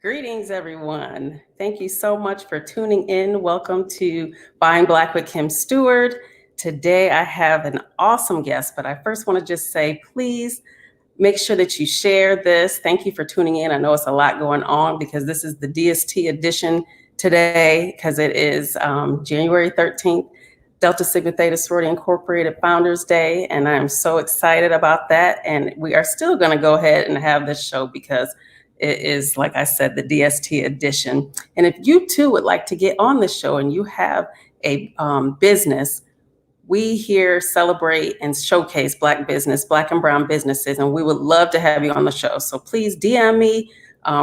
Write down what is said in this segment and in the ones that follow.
Greetings, everyone. Thank you so much for tuning in. Welcome to Buying Black with Kim Steward. Today, I have an awesome guest, but I first want to just say, please make sure that you share this. Thank you for tuning in. I know it's a lot going on because this is the DST edition today because it is January 13th, Delta Sigma Theta Sorority Incorporated Founders Day, and I'm so excited about that. And we are still going to go ahead and have this show because it is, like I said, the DST edition. And if you too would like to get on the show and you have a business, we here celebrate and showcase Black business, Black and brown businesses, and we would love to have you on the show. So please DM me,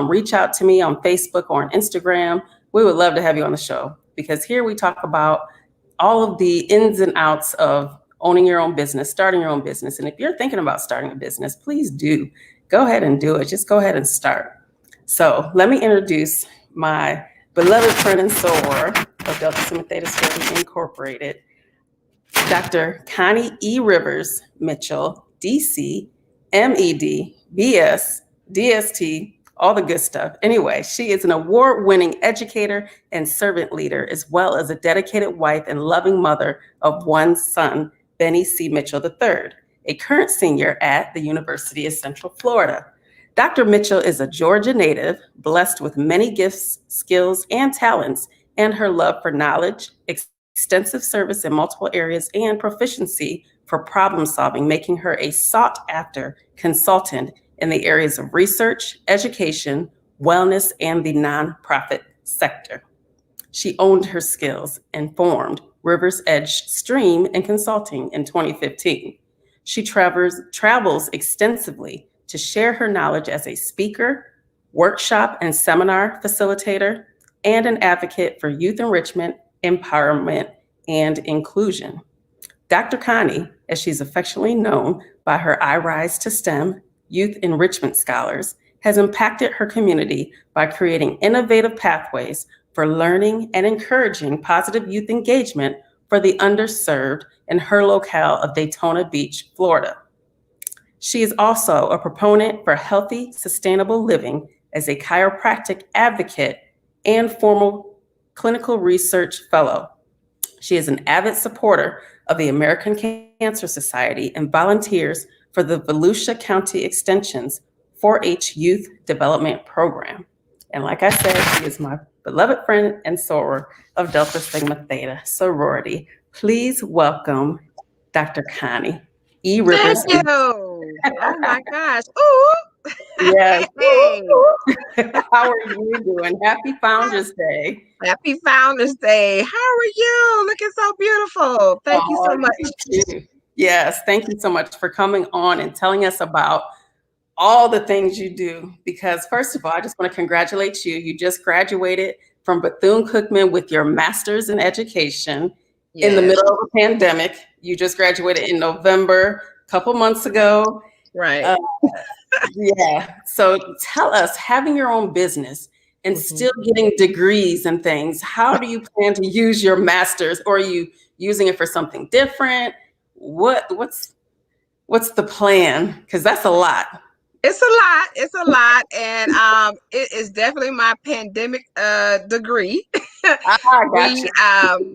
reach out to me on Facebook or on Instagram. We would love to have you on the show because here we talk about all of the ins and outs of owning your own business, starting your own business. And if you're thinking about starting a business, please do. Go ahead and do it. Just go ahead and start. So let me introduce my beloved friend and soror of Delta Sigma Theta Sorority Incorporated, Dr. Connie E. Rivers Mitchell, DC, MED, BS, DST, all the good stuff. Anyway, she is an award-winning educator and servant leader, as well as a dedicated wife and loving mother of one son, Benny C. Mitchell III, a current senior at the University of Central Florida. Dr. Mitchell is a Georgia native, blessed with many gifts, skills, and talents, and her love for knowledge, extensive service in multiple areas, and proficiency for problem solving, making her a sought-after consultant in the areas of research, education, wellness, and the nonprofit sector. She owned her skills and formed Rivers Edge Stream and Consulting in 2015. She travels extensively to share her knowledge as a speaker, workshop and seminar facilitator, and an advocate for youth enrichment, empowerment, and inclusion. Dr. Connie, as she's affectionately known by her I Rise to STEM youth enrichment scholars, has impacted her community by creating innovative pathways for learning and encouraging positive youth engagement for the underserved in her locale of Daytona Beach, Florida. She is also a proponent for healthy, sustainable living as a chiropractic advocate and former clinical research fellow. She is an avid supporter of the American Cancer Society and volunteers for the Volusia County Extension's 4-H Youth Development Program. And like I said, she is my beloved friend and soror of Delta Sigma Theta sorority. Please welcome Dr. Connie E. Rivers. Thank you. Oh my gosh. Ooh. Yes. Hey. How are you doing? Happy Founders Day. Happy Founders Day. How are you? Looking so beautiful. Thank you so much. Yes, thank you so much for coming on and telling us about all the things you do. Because first of all, I just want to congratulate you. You just graduated from Bethune-Cookman with your master's in education in the middle of a pandemic. You just graduated in November, a couple months ago. Right. Yeah. So tell us, having your own business and still getting degrees and things, how do you plan to use your master's? Or are you using it for something different? What's the plan? Because that's a lot. It's a lot. And it is definitely my pandemic degree.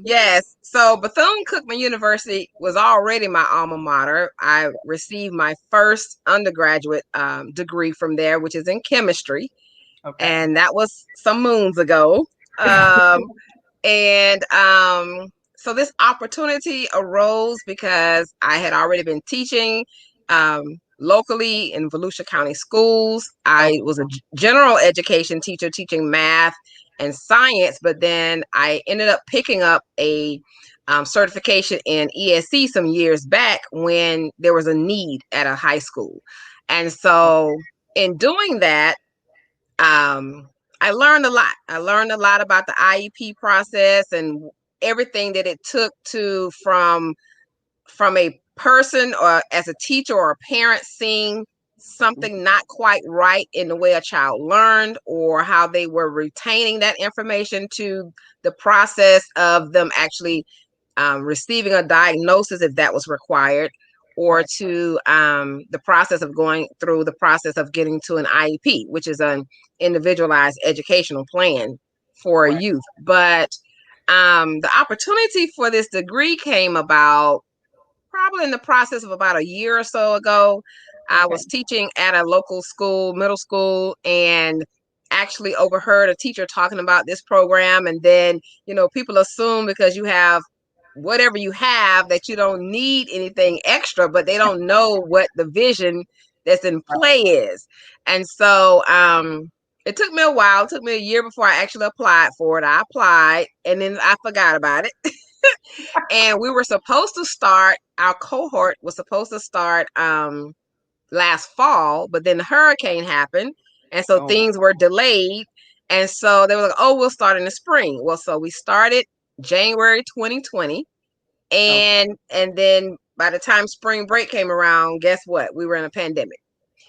Yes. So Bethune-Cookman University was already my alma mater. I received my first undergraduate degree from there, which is in chemistry. Okay. And that was some moons ago. So this opportunity arose because I had already been teaching locally in Volusia County schools. I was a general education teacher teaching math and science, but then I ended up picking up a certification in ESC some years back when there was a need at a high school. And so in doing that, I learned a lot. I learned a lot about the IEP process and everything that it took to from a person or as a teacher or a parent seeing something not quite right in the way a child learned or how they were retaining that information to the process of them actually receiving a diagnosis if that was required, or to the process of going through the process of getting to an IEP, which is an individualized educational plan for a youth. But the opportunity for this degree came about probably in the process of about a year or so ago. I was teaching at a local school, middle school, and actually overheard a teacher talking about this program. And then, people assume because you have whatever you have that you don't need anything extra, but they don't know what the vision that's in play is. And so it took me a while. It took me a year before I actually applied for it. I applied and then I forgot about it. And we were supposed to start, our cohort was supposed to start last fall, but then the hurricane happened. And so things were delayed. And so they were like, we'll start in the spring. Well, so we started January 2020. And then by the time spring break came around, guess what? We were in a pandemic.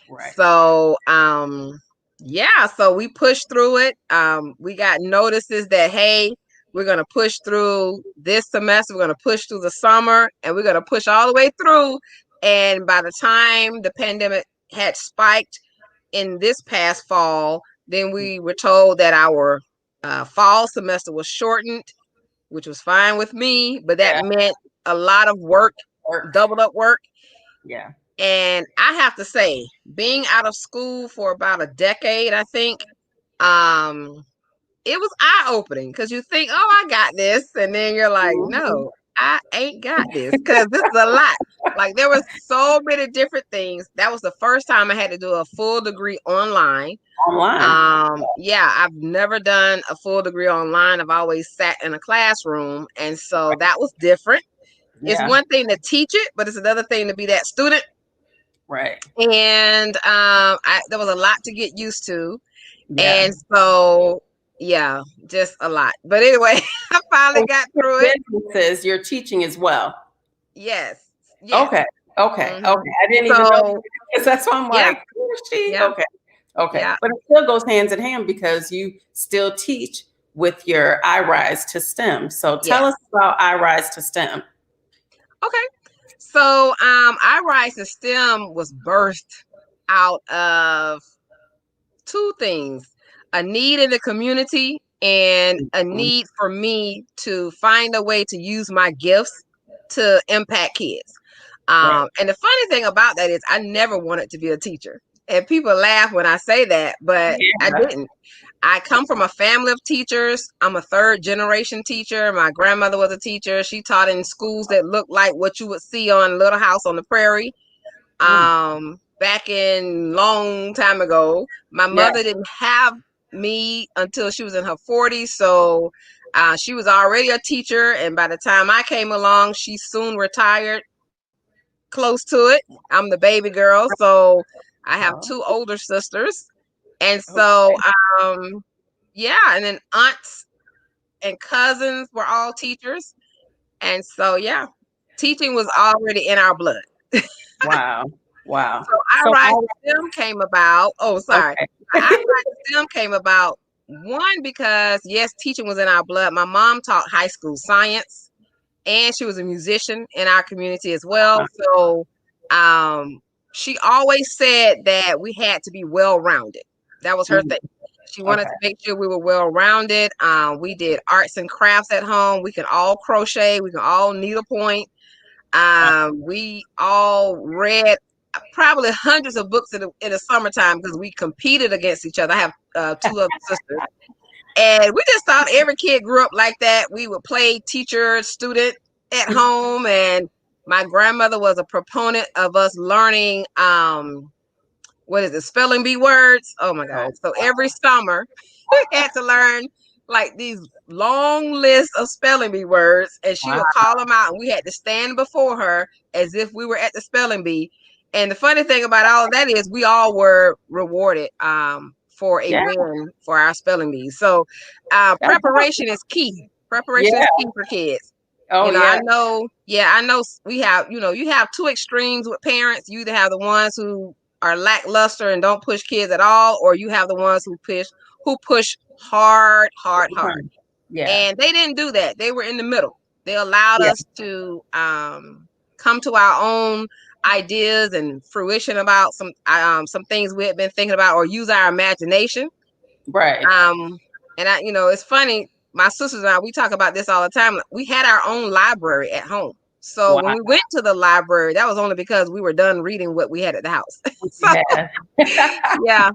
Right. So, so we pushed through it. We got notices that, hey, we're going to push through this semester. We're going to push through the summer and we're going to push all the way through. And by the time the pandemic had spiked in this past fall, then we were told that our fall semester was shortened, which was fine with me, but that meant a lot of work, doubled up work. Yeah. And I have to say, being out of school for about a decade, I think, it was eye-opening because you think, I got this. And then you're like, no, I ain't got this because this is a lot. Like there was so many different things. That was the first time I had to do a full degree online. I've never done a full degree online. I've always sat in a classroom. And so that was different. Yeah. It's one thing to teach it, but it's another thing to be that student. Right. And there was a lot to get used to. Yeah. And so Yeah, just a lot. But anyway, I finally got through it. Businesses, you're teaching as well. Yes. Yes. Okay. Okay. Hmm. Okay. I didn't even know So because that's why I'm yeah, like, who is she? yeah, Okay. Okay. yeah, But it still goes hands in hand because you still teach with your iRise to STEM. So tell yes. us about iRise to STEM. Okay. So I Rise to STEM was birthed out of two things: a need in the community and a Mhm. need for me to find a way to use my gifts to impact kids. Right. And the funny thing about that is I never wanted to be a teacher. And people laugh when I say that, but I Yeah. didn't. I come from a family of teachers. I'm a third generation teacher. My grandmother was a teacher. She taught in schools that looked like what you would see on Little House on the Prairie. Mm. Back in long time ago, my Yeah. mother didn't have me until she was in her 40s. So she was already a teacher. And by the time I came along, she soon retired, close to it. I'm the baby girl. So I have Oh, two older sisters. And so, okay. yeah, and then aunts and cousins were all teachers. And so, yeah, teaching was already in our blood. Wow. Wow. So I So Rise to STEM came about. Oh, sorry. okay. I Rise to STEM came about, one, because yes, teaching was in our blood. My mom taught high school science, and she was a musician in our community as well. So um, she always said that we had to be well-rounded. That was her Mhm. thing. She wanted Okay. to make sure we were well-rounded. We did arts and crafts at home. We can all crochet. We can all needlepoint. We all read probably hundreds of books in the summertime because we competed against each other. I have two other sisters. And we just thought every kid grew up like that. We would play teacher, student at home. And my grandmother was a proponent of us learning, what is it, spelling bee words. Oh my God. Oh, So every summer we had to learn like these long lists of spelling bee words, and she wow. would call them out, and we had to stand before her as if we were at the spelling bee. And the funny thing about all of that is we all were rewarded for a Yeah. win for our spelling bees. So That's preparation awesome. is key. Yeah. Preparation is key for kids. Oh, I yeah. know, yeah, I know we have, you have two extremes with parents. You either have the ones who are lackluster and don't push kids at all, or you have the ones who push hard, hard, hard. Yeah. And they didn't do that. They were in the middle. They allowed Yeah. us to come to our own ideas and fruition about some things we had been thinking about, or use our imagination. Right. And it's funny. My sisters and I, we talk about this all the time. We had our own library at home. So when Wow. we went to the library, that was only because we were done reading what we had at the house. So Yeah. yeah.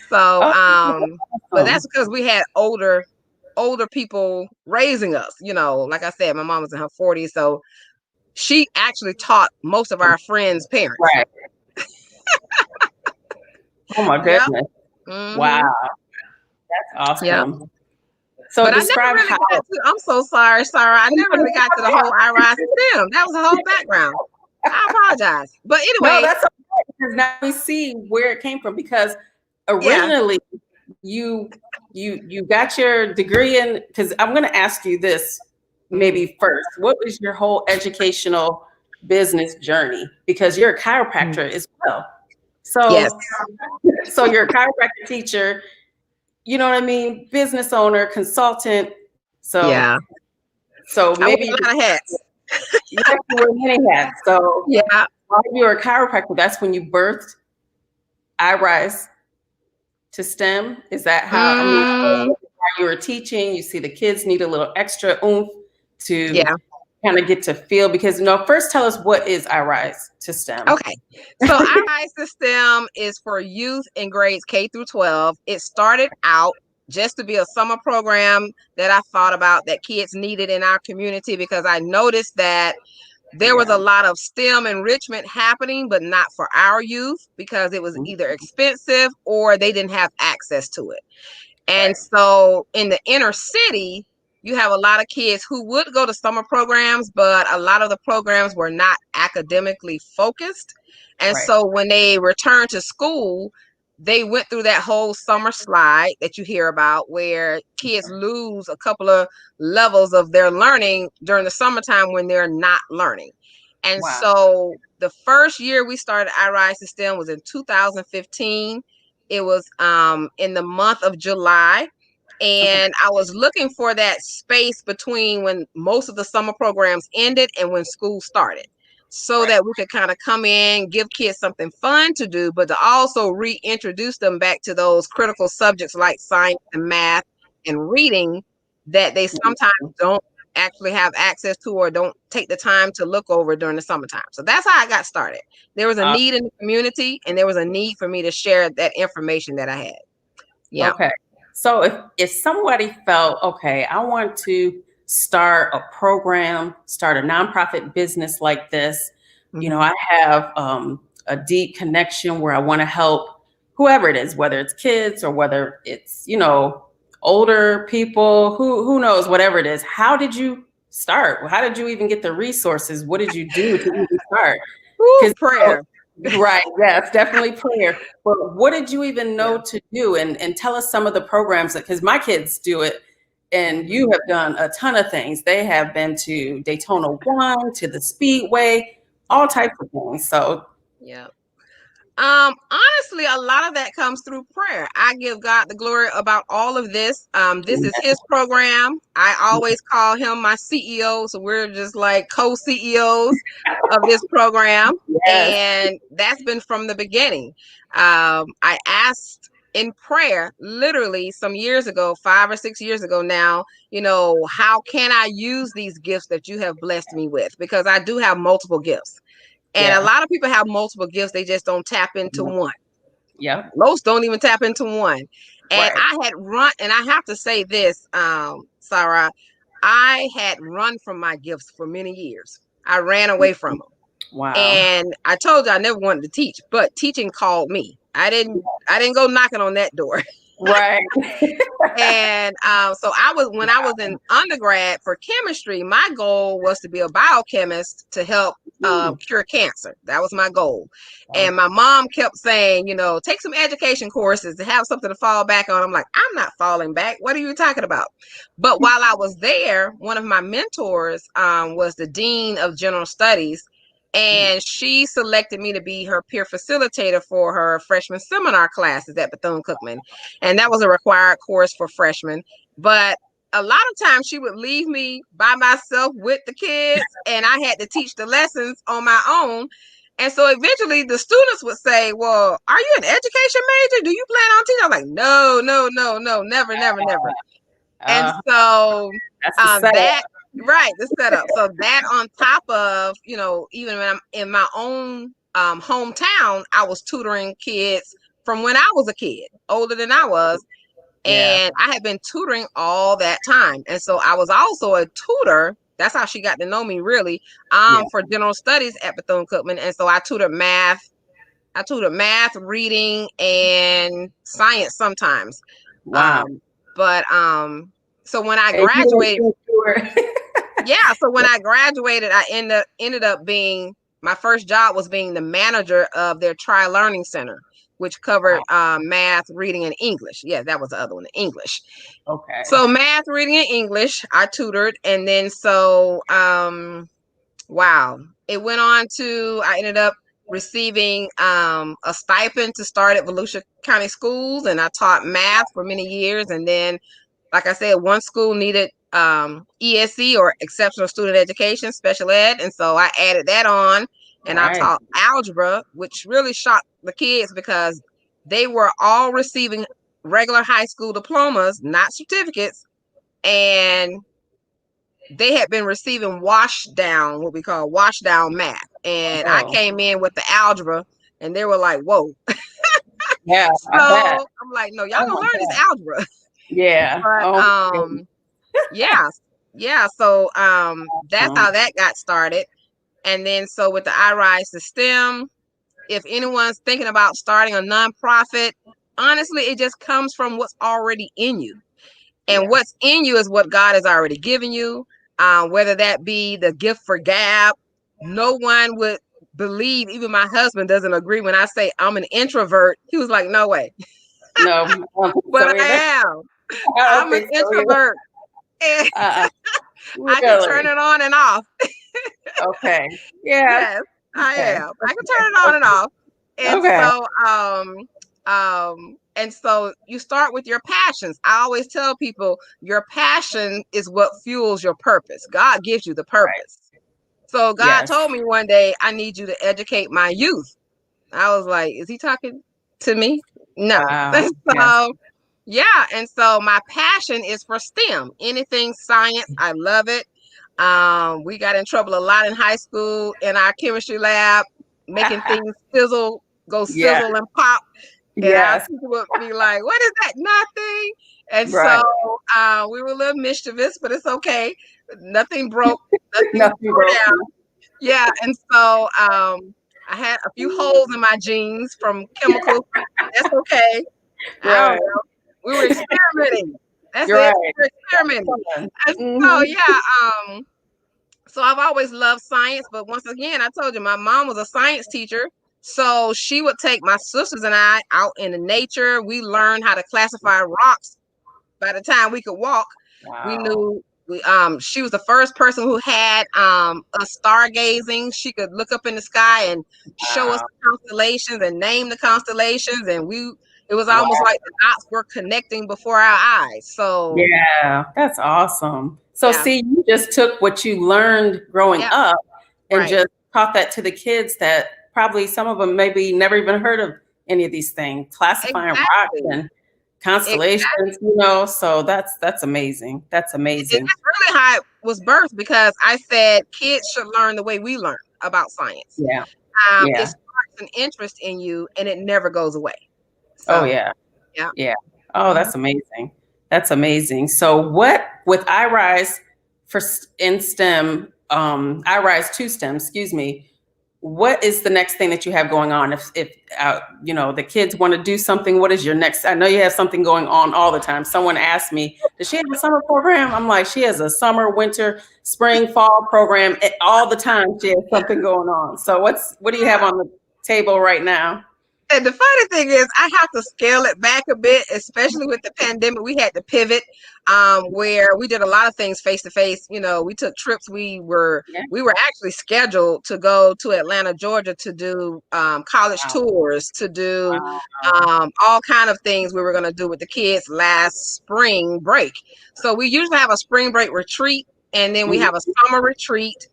So Oh, but that's awesome. because we had older people raising us. Like I said, my mom was in her 40s, so she actually taught most of our friends' parents. Right. Oh my Yep. goodness. Wow. Hmm. That's Yep. awesome. So But I never describe really how. got to. I'm so sorry, Sarah. I never really got to the whole I Rise to STEM. That was the whole background. I apologize. But No, anyway, that's okay because now we see where it came from because yeah. originally you you got your degree in because I'm going to ask you this Mm. maybe first. What was your whole educational business journey? Because you're a chiropractor as well. Yes. So you're a chiropractor teacher, you know what I mean? Business owner, consultant. So Yeah. so I wear maybe you a could, lot of hats. you have to wear many hats. So Yeah. while you were a chiropractor, that's when you birthed iRise to STEM. Is that how, I mean, Mm, while you were teaching, you see the kids need a little extra oomph to yeah. kind of get to feel, because first tell us what is iRise to STEM? Okay. So our I system is for youth in grades K through 12. It started out just to be a summer program that I thought about that kids needed in our community, because I noticed that there was Yeah. a lot of STEM enrichment happening, but not for our youth because it was either expensive or they didn't have access to it. And Right. so in the inner city, you have a lot of kids who would go to summer programs, but a lot of the programs were not academically focused. And Right. so when they returned to school, they went through that whole summer slide that you hear about, where kids lose a couple of levels of their learning during the summertime when they're not learning. And Wow. so the first year we started I Rise to STEM was in 2015. It was in the month of July. And I was looking for that space between when most of the summer programs ended and when school started, so that we could kind of come in, give kids something fun to do, but to also reintroduce them back to those critical subjects like science and math and reading that they sometimes don't actually have access to or don't take the time to look over during the summertime. So that's how I got started. There was a need in the community, and there was a need for me to share that information that I had. Yeah. Okay. So if somebody felt, okay, I want to start a program, start a nonprofit business like this, you know, I have a deep connection where I want to help whoever it is, whether it's kids or whether it's, you know, older people, who knows, whatever it is. How did you start? How did you even get the resources? What did you do to even start? Ooh, prayer. Right. Yes, definitely prayer. But what did you even know to do? And tell us some of the programs, because my kids do it, and you have done a ton of things. They have been to Daytona 1, to the Speedway, all types of things. So yeah. Honestly, a lot of that comes through prayer. I give God the glory about all of this. This is his program. I always call him my CEO. So we're just like co-CEOs of this program. yes, And that's been from the beginning. I asked in prayer, literally some years ago, 5 or 6 years ago now, you know, how can I use these gifts that you have blessed me with? Because I do have multiple gifts. And a lot of people have multiple gifts. They just don't tap into one. yeah, Most don't even tap into one. And right, I had run, and I have to say this, Sarah, I had run from my gifts for many years. I ran away from them. wow, And I told you I never wanted to teach, but teaching called me. I didn't go knocking on that door. right, And so when I was in undergrad for chemistry, my goal was to be a biochemist to help cure cancer. That was my goal. And my mom kept saying, you know, take some education courses to have something to fall back on. I'm like, I'm not falling back. What are you talking about? But while I was there, one of my mentors was the dean of general studies. And she selected me to be her peer facilitator for her freshman seminar classes at Bethune-Cookman. And that was a required course for freshmen. But a lot of times she would leave me by myself with the kids, and I had to teach the lessons on my own. And so eventually the students would say, well, are you an education major? Do you plan on teaching? I'm like, no, no, no, no, never, never, never. And so that's the setup. that, right, the setup. So that on top of, you know, even when I'm in my own hometown, I was tutoring kids from when I was a kid, older than I was. And I had been tutoring all that time. And so I was also a tutor. That's how she got to know me, really, for general studies at Bethune-Cookman. And so I tutored math. I tutored math, reading, and science sometimes. Wow. But so when I graduated, yeah, so when I graduated, I ended up being, my first job was being the manager of their Tri-Learning Center, which covered math, reading, and English. Yeah, that was the other one, English. Okay. So math, reading, and English, I tutored. And then so, wow, it went on to, I ended up receiving a stipend to start at Volusia County Schools, and I taught math for many years. And then, like I said, one school needed ESE, or exceptional student education, special ed. And so I added that on, and I taught algebra, which really shocked the kids because they were all receiving regular high school diplomas, not certificates. And they had been receiving wash down, what we call wash down math. And I came in with the algebra, and they were like, whoa. Yeah. So I'm like, no, y'all gonna learn this algebra. Yeah. But yeah. So that's how that got started. And then so with the I Rise to STEM, if anyone's thinking about starting a nonprofit, honestly, it just comes from what's already in you. And what's in you is what God has already given you. Whether that be the gift for gab, no one would believe, even my husband doesn't agree when I say I'm an introvert. He was like, no way. No, I don't think But so I either. am. I don't I'm an think so either. introvert. And I can turn Really? it on and off. Okay. Yeah. Yes, I Okay. am. I can turn it on and off. And Okay. so you start with your passions. I always tell people your passion is what fuels your purpose. God gives you the Right. purpose. So God Yes. told me one day, I need you to educate my youth. I was like, is he talking to me? No. Wow. Yes. So yeah, and so my passion is for STEM. Anything science, I love it. We got in trouble a lot in high school in our chemistry lab, making things fizzle, go Yeah. sizzle and pop. And our Yes. teacher would be like, "What is that? Nothing." And Right. so we were a little mischievous, but it's okay. Nothing broke, nothing Nothing tore broken. down. Yeah, and so I had a few holes in my jeans from chemicals. That's okay. I don't Right. know. We were experimenting. That's You're it. right. We were experimenting. Fun. And so Mhm. yeah, so I've always loved science, but once again, I told you my mom was a science teacher. So she would take my sisters and I out in the nature. We learned how to classify rocks by the time we could walk. We Wow. knew she was the first person who had us stargazing. She could look up in the sky and show us Wow. the constellations and name the constellations, and it was Wow. almost like the dots were connecting before our eyes. So Yeah, that's awesome. So yeah, see, you just took what you learned growing yeah, up and right. just taught that to the kids that probably some of them maybe never even heard of any of these things, classifying rocks Exactly. and constellations, you know. So that's amazing. That's And amazing. that's really how it was birthed, because I said kids should learn the way we learn about science. Yeah. It Yeah. sparks an interest in you and it never goes away. Oh So yeah. yeah. Yeah. Oh, Mhm. that's amazing. That's amazing. So what with iRise in STEM, iRise to STEM, excuse me, what is the next thing that you have going on? If you know, the kids want to do something, what is your next? I know you have something going on all the time. Someone asked me, does she have a summer program? I'm like, she has a summer, winter, spring, fall program. All the time she has something going on. So what do you have on the table right now? And the funny thing is, I have to scale it back a bit, especially with the pandemic. We had to pivot, where we did a lot of things face to face. You know, we took trips. Yeah. We were actually scheduled to go to Atlanta, Georgia, to do college Wow. tours, to do Wow. all kind of things we were going to do with the kids last spring break. So we usually have a spring break retreat, and then we Mhm. have a summer retreat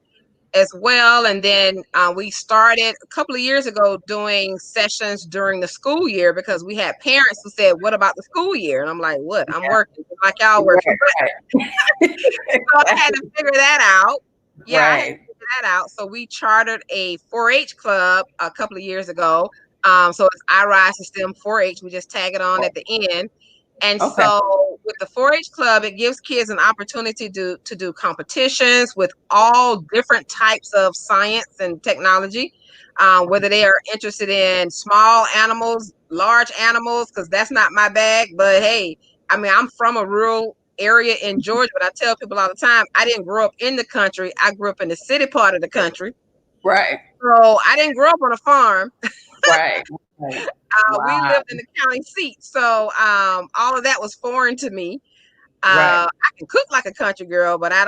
as well. And then we started a couple of years ago doing sessions during the school year, because we had parents who said, "What about the school year?" And I'm like, "What? I'm Yeah. working just like y'all working." Right. So I had to figure that out. Yeah, I had to Right. figure that out. So we chartered a 4-H club a couple of years ago. So it's I Rise to STEM 4-H. We just tag it on at the end. And Okay. so with the 4-H club, it gives kids an opportunity to do competitions with all different types of science and technology, whether they are interested in small animals, large animals, because that's not my bag. But hey, I mean, I'm from a rural area in Georgia, but I tell people all the time, I didn't grow up in the country. I grew up in the city part of the country. Right. So I didn't grow up on a farm. Right. Right. We Wow. lived in the county seat. So all of that was foreign to me. Right. I can cook like a country girl, but I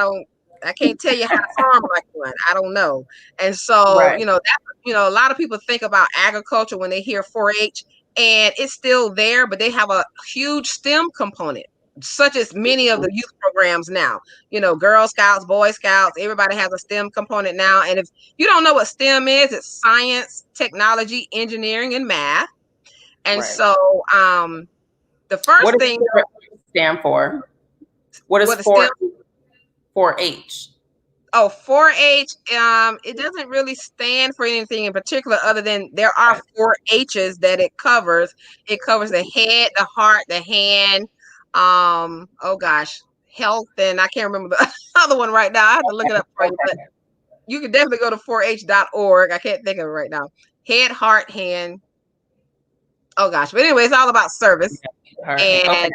can't tell you how to farm like one. I don't know. And so, Right. a lot of people think about agriculture when they hear 4-H, and it's still there, but they have a huge STEM component, such as many of the youth programs now. Girl Scouts, Boy Scouts, everybody has a STEM component now. And if you don't know what STEM is, it's science, technology, engineering, and math. And Right. so the What first does thing, 4 stand for? What is what the STEM 4-H? Oh, 4-H, it doesn't really stand for anything in particular, other than there are Right. 4-H's that it covers. It covers the head, the heart, the hand, oh gosh, health, and I can't remember the other one right now. I have to look it up for you, but Okay. you can definitely go to 4h.org. I can't think of it right now. Head, heart, hand. Oh gosh, but anyway, it's all about service Okay. and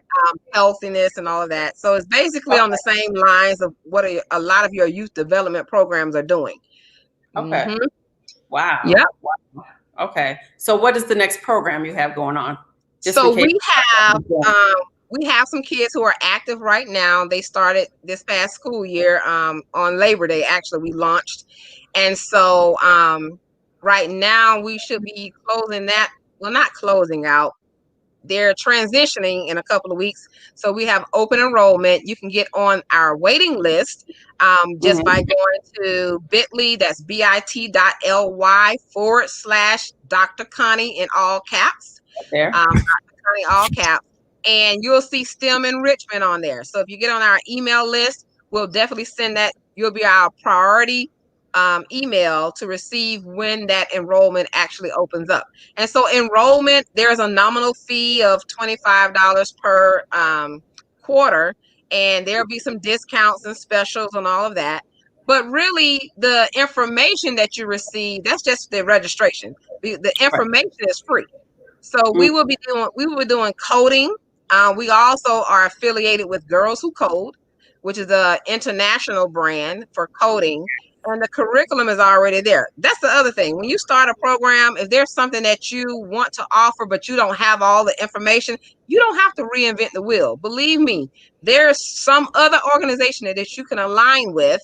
healthiness and all of that. So it's basically on the Okay. same lines of what a lot of your youth development programs are doing. Okay. hmm Wow. Yep. Wow. Okay. So what is the next program you have going on? Just in So case. we have some kids who are active right now. They started this past school year on Labor Day. Actually, we launched, and so right now we should be closing that. Well, not closing out. They're transitioning in a couple of weeks. So we have open enrollment. You can get on our waiting list just by going to bit.ly, that's bit.ly/Dr. Connie in all caps. There. Dr. Connie, all caps. And you'll see STEM enrichment on there. So if you get on our email list, we'll definitely send that. You'll be our priority email to receive when that enrollment actually opens up. And so enrollment, there's a nominal fee of $25 per quarter, and there'll be some discounts and specials and all of that. But really, the information that you receive, that's just the registration. The information is free. So we will be doing coding. We also are affiliated with Girls Who Code, which is an international brand for coding. And the curriculum is already there. That's the other thing. When you start a program, if there's something that you want to offer, but you don't have all the information, you don't have to reinvent the wheel. Believe me, there's some other organization that you can align with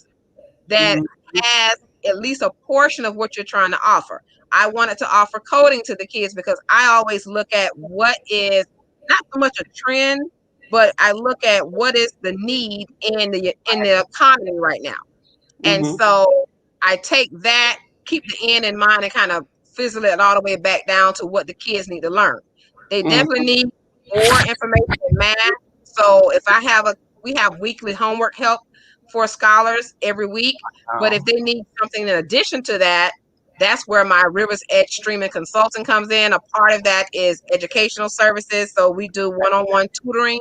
that has at least a portion of what you're trying to offer. I wanted to offer coding to the kids because I always look at what is not so much a trend, but I look at what is the need in the economy right now. And so I take that, keep the end in mind, and kind of fizzle it all the way back down to what the kids need to learn. They definitely need more information in math. So if we have weekly homework help for scholars every week. But if they need something in addition to that, that's where my Rivers Edge Streaming Consulting comes in. A part of that is educational services. So we do one-on-one tutoring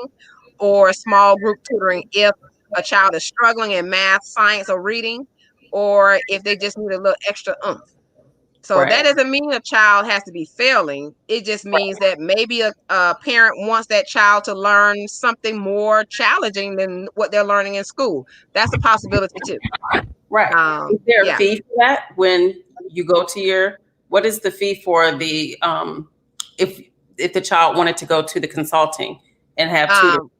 or small group tutoring if a child is struggling in math, science, or reading, or if they just need a little extra oomph. So that doesn't mean a child has to be failing. It just means that maybe a parent wants that child to learn something more challenging than what they're learning in school. That's a possibility too. Right. Is there a fee for that when you go to what is the fee for the, if the child wanted to go to the consulting and have tutoring?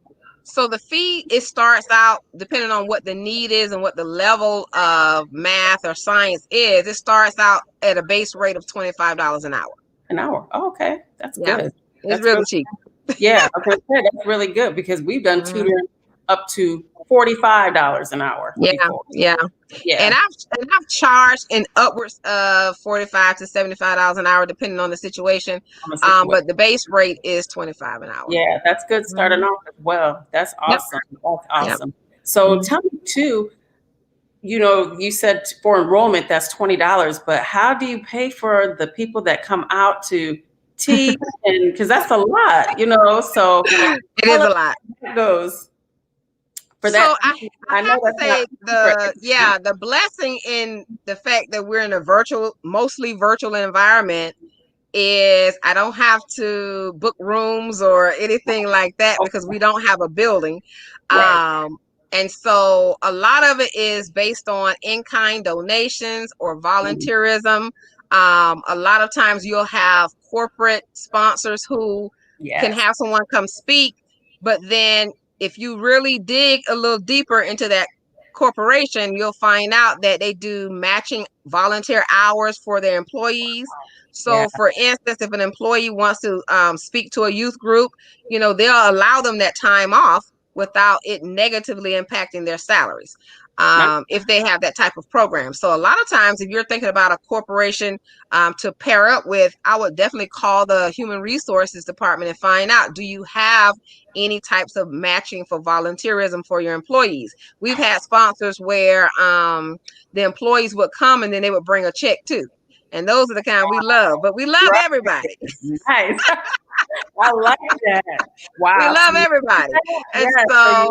So the fee, it starts out depending on what the need is and what the level of math or science is. It starts out at a base rate of $25 an hour. An hour. Oh, okay. That's good. It's really cheap. Yeah. Okay. That's really good because we've done tutoring up to $45 an hour. Before. Yeah. And I've charged in upwards of $45 to $75 an hour, depending on the situation. But the base rate is $25 an hour. Yeah, that's good starting off as well. That's awesome. That's awesome. So tell me too, you said for enrollment, that's $20, but how do you pay for the people that come out to teach? And because that's a lot, so it is a lot. It goes. So I have to say the blessing in the fact that we're in a mostly virtual environment is I don't have to book rooms or anything like that because we don't have a building. And so a lot of it is based on in-kind donations or volunteerism. A lot of times you'll have corporate sponsors who can have someone come speak, but then if you really dig a little deeper into that corporation, you'll find out that they do matching volunteer hours for their employees. So for instance, if an employee wants to speak to a youth group, they'll allow them that time off without it negatively impacting their salaries. If they have that type of program. So a lot of times, if you're thinking about a corporation to pair up with, I would definitely call the human resources department and find out, do you have any types of matching for volunteerism for your employees? We've had sponsors where the employees would come and then they would bring a check too. And those are the kind we love, but we love everybody. Nice. I like that. Wow. We love everybody. And so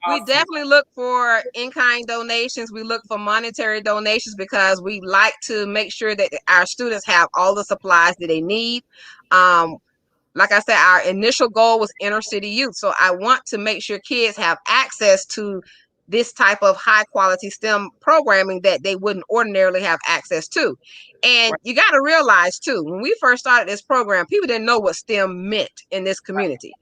we definitely look for in-kind donations. We look for monetary donations because we like to make sure that our students have all the supplies that they need. Like I said, our initial goal was inner city youth. So I want to make sure kids have access to this type of high quality STEM programming that they wouldn't ordinarily have access to. And Right. you got to realize too, when we first started this program, people didn't know what STEM meant in this community.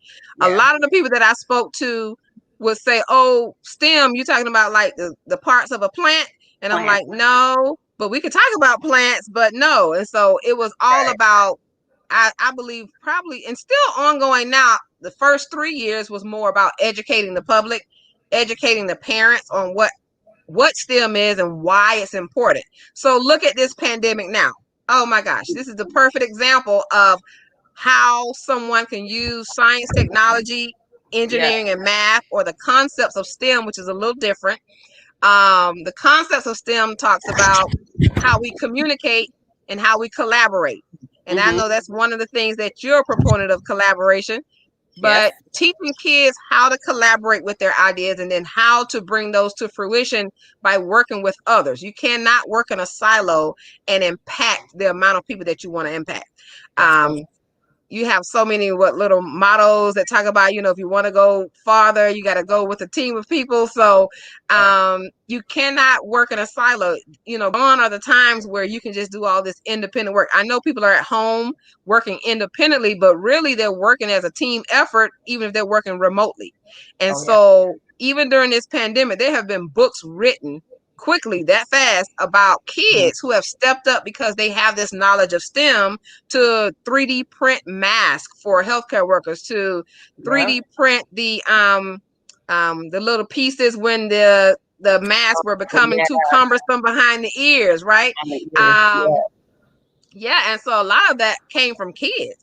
A Yeah. lot of the people that I spoke to would say, oh, STEM, you're talking about like the parts of a plant. And I'm Plant. like, no, but we could talk about plants, but no. And so it was all Right. about, I believe probably, and still ongoing now, the first 3 years was more about educating the public, educating the parents on what STEM is and why it's important. So look at this pandemic now. Oh my gosh, this is the perfect example of how someone can use science, technology, Yeah. engineering, and math, or the concepts of STEM, which is a little different. The concepts of STEM talks about how we communicate and how we collaborate. And I Mm-hmm. know that's one of the things that you're a proponent of, collaboration, Yes. but teaching kids how to collaborate with their ideas and then how to bring those to fruition by working with others. You cannot work in a silo and impact the amount of people that you want to impact. That's so. You have so many little mottos that talk about, if you want to go farther, you got to go with a team of people. So you cannot work in a silo. Gone are the times where you can just do all this independent work. I know people are at home working independently, but really they're working as a team effort, even if they're working remotely. And Oh yeah. so even during this pandemic, there have been books written quickly, that fast, about Mhm. kids who have stepped up because they have this knowledge of STEM, to 3D print masks for healthcare workers, to Yeah. 3D print the little pieces when the masks were becoming Yeah. too cumbersome behind the ears, right? On the ears. Um, Yeah. yeah, and so a lot of that came from kids.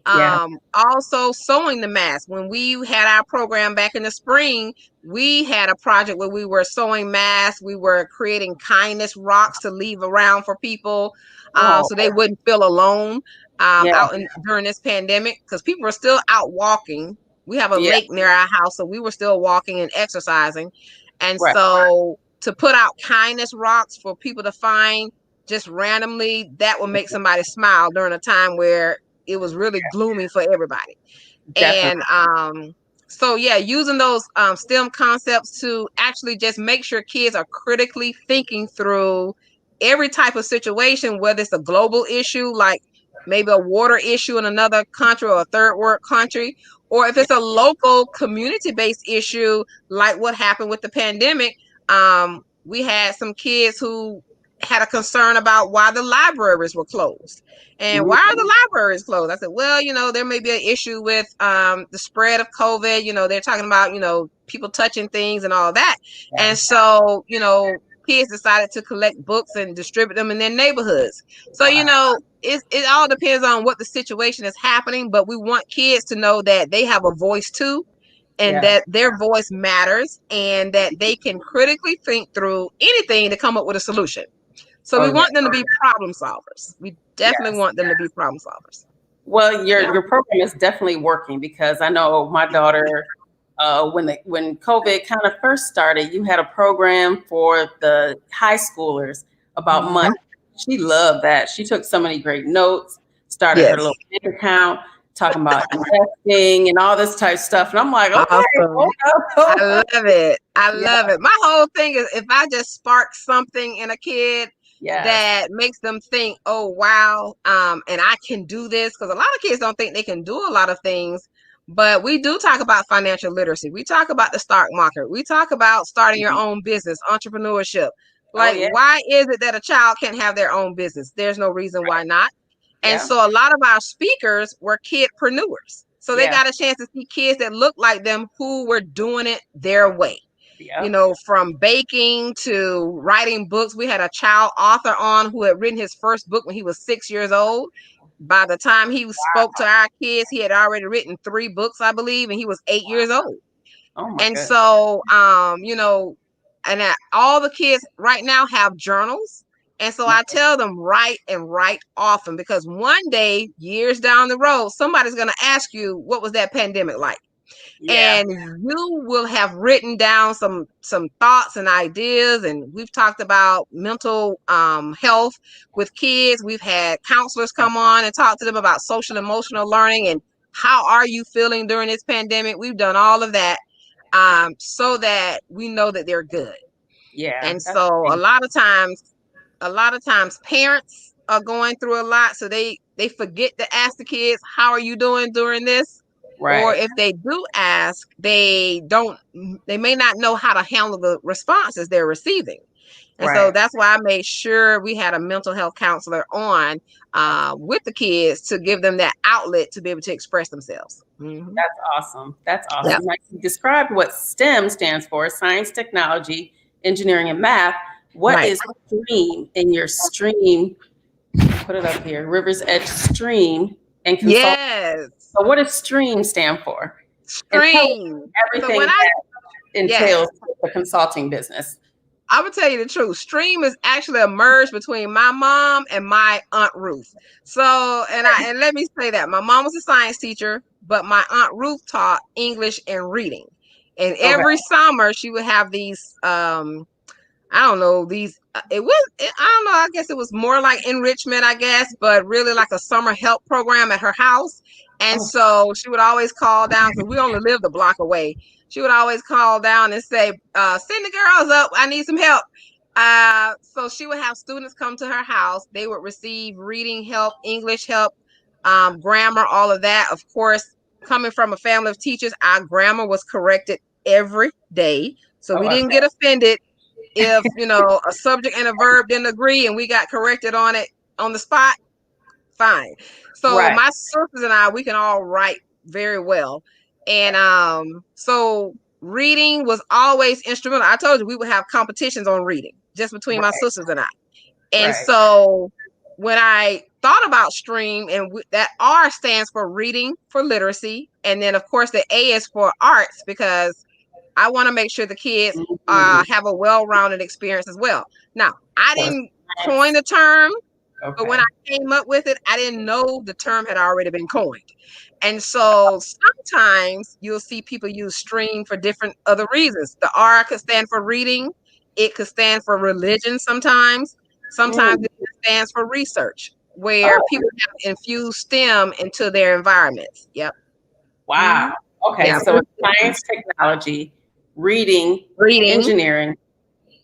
Yeah. Also sewing the mask. When we had our program back in the spring, we had a project where we were sewing masks. We were creating kindness rocks to leave around for people, Oh. so they wouldn't feel alone Yeah. during this pandemic, because people were still out walking. We have a Yeah. lake near our house, so we were still walking and exercising. And Right. so to put out kindness rocks for people to find just randomly, that will make somebody smile during a time where it was really gloomy for everybody. Definitely. And so yeah, using those STEM concepts to actually just make sure kids are critically thinking through every type of situation, whether it's a global issue like maybe a water issue in another country or a third world country, or if Yeah. it's a local community-based issue like what happened with the pandemic. We had some kids who had a concern about why the libraries were closed. And why are Mhm. the libraries closed? I said, well, there may be an issue with the spread of COVID. They're talking about, people touching things and all that. Yeah. And so, kids decided to collect books and distribute them in their neighborhoods. So, Wow. it all depends on what the situation is happening, but we want kids to know that they have a voice too, and Yeah. that their voice matters, and that they can critically think through anything to come up with a solution. So Oh we yeah. want them to be problem solvers. We definitely Yes. want them to be problem solvers. Well, Yeah. your program is definitely working because I know my daughter, when COVID kind of first started, you had a program for the high schoolers about Mhm. money. She loved that. She took so many great notes, started her Yes. little bank account, talking about investing and all this type of stuff. And I'm like, okay, Awesome. hold up, hold I up. love it. I Yeah, love it. My whole thing is, if I just spark something in a kid yes, that makes them think, oh wow, and I can do this, because a lot of kids don't think they can do a lot of things. But we do talk about financial literacy. We talk about the stock market. We talk about starting your mhm. own business, entrepreneurship. Oh Like, yeah, why is it that a child can't have their own business? There's no reason why not. And yeah, so a lot of our speakers were kidpreneurs. So they yeah, got a chance to see kids that look like them who were doing it their way. yeah. From baking to writing books. We had a child author on who had written his first book when he was 6 years old. By the time he spoke to our kids, he had already written 3 books, I believe, and he was 8 years old. Oh my And goodness. so, all the kids right now have journals. And so I tell them, write and write often, because one day, years down the road, somebody's going to ask you, what was that pandemic like? Yeah. And you will have written down some thoughts and ideas. And we've talked about mental health with kids. We've had counselors come on and talk to them about social emotional learning and how are you feeling during this pandemic. We've done all of that. so that we know that they're good. Yeah. And That's so great. a lot of times parents are going through a lot, so they forget to ask the kids, how are you doing during this? Or Right. if they do ask, they may not know how to handle the responses they're receiving. And so Right. that's why I made sure we had a mental health counselor on with the kids to give them that outlet to be able to express themselves. Mm-hmm. That's awesome. That's Yeah. awesome. Now, you described what STEM stands for: science, technology, engineering, and math. What Right. is STREAM in your STREAM? Put it up here. Rivers Edge STREAM and consult. Yes. So, what does STREAM stand for? And tell us Stream. So everything when I that yes, entails the consulting business. I would tell you the truth. Stream is actually a merge between my mom and my Aunt Ruth. So, and let me say that my mom was a science teacher, but my Aunt Ruth taught English and reading. And Okay. every summer she would have these I don't know, I don't know, I guess it was more like enrichment, I guess, but really like a summer help program at her house. And Oh, so she would always call down because we only lived a block away. She would always call down and say, send the girls up. I need some help. So she would have students come to her house. They would receive reading help, English help, grammar, all of that. Of course, coming from a family of teachers, our grammar was corrected every day. So we I didn't bet. get offended if a subject and a verb didn't agree and we got corrected on it on the spot. Fine. So Right. my sisters and I, we can all write very well. And so reading was always instrumental. I told you we would have competitions on reading just between my Right. sisters and I. And Right. so when I thought about STREAM, and that R stands for reading for literacy, and then of course the A is for arts, because I want to make sure the kids Mhm. have a well-rounded experience as well. Now, I So didn't coin science. the term, but when Okay. I came up with it, I didn't know the term had already been coined. And so sometimes you'll see people use STREAM for different other reasons. The R could stand for reading. It could stand for religion sometimes. Sometimes Mm. it stands for research, where Oh, people have infused STEM into their environments. Yep. Mm-hmm. wow. Okay. Yeah. So it's science, technology, reading, Reading, engineering,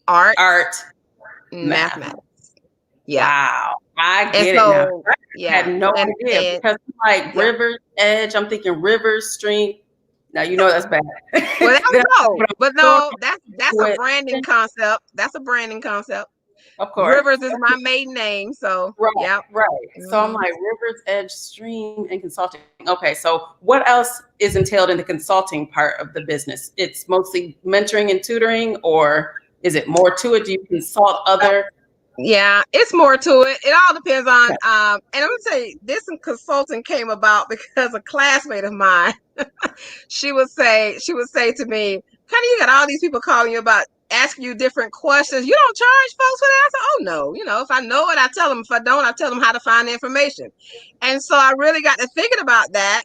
art, art, math. mathematics. Yeah. Wow. I And get it now. so, I had yeah. no And, idea because like yeah. Rivers Edge, I'm thinking Rivers Stream. Now you know that's bad. Well, that Then was no, but but I'm going no, that's a with, branding concept. That's a branding concept. of course. Rivers is my maiden name. So, Right, yeah. right. So I'm Mhm. like Rivers Edge Stream and consulting. Okay, so what else is entailed in the consulting part of the business? It's mostly mentoring and tutoring, or is it more to it? Do you consult other? Yeah, it's more to it. It all depends on, Okay. and I'm gonna tell you, this consulting came about because a classmate of mine, she would say to me, Connie, you got all these people calling you about asking you different questions. You don't charge folks for that? I said, oh no, if I know it, I tell them. If I don't, I tell them how to find the information. And so I really got to thinking about that.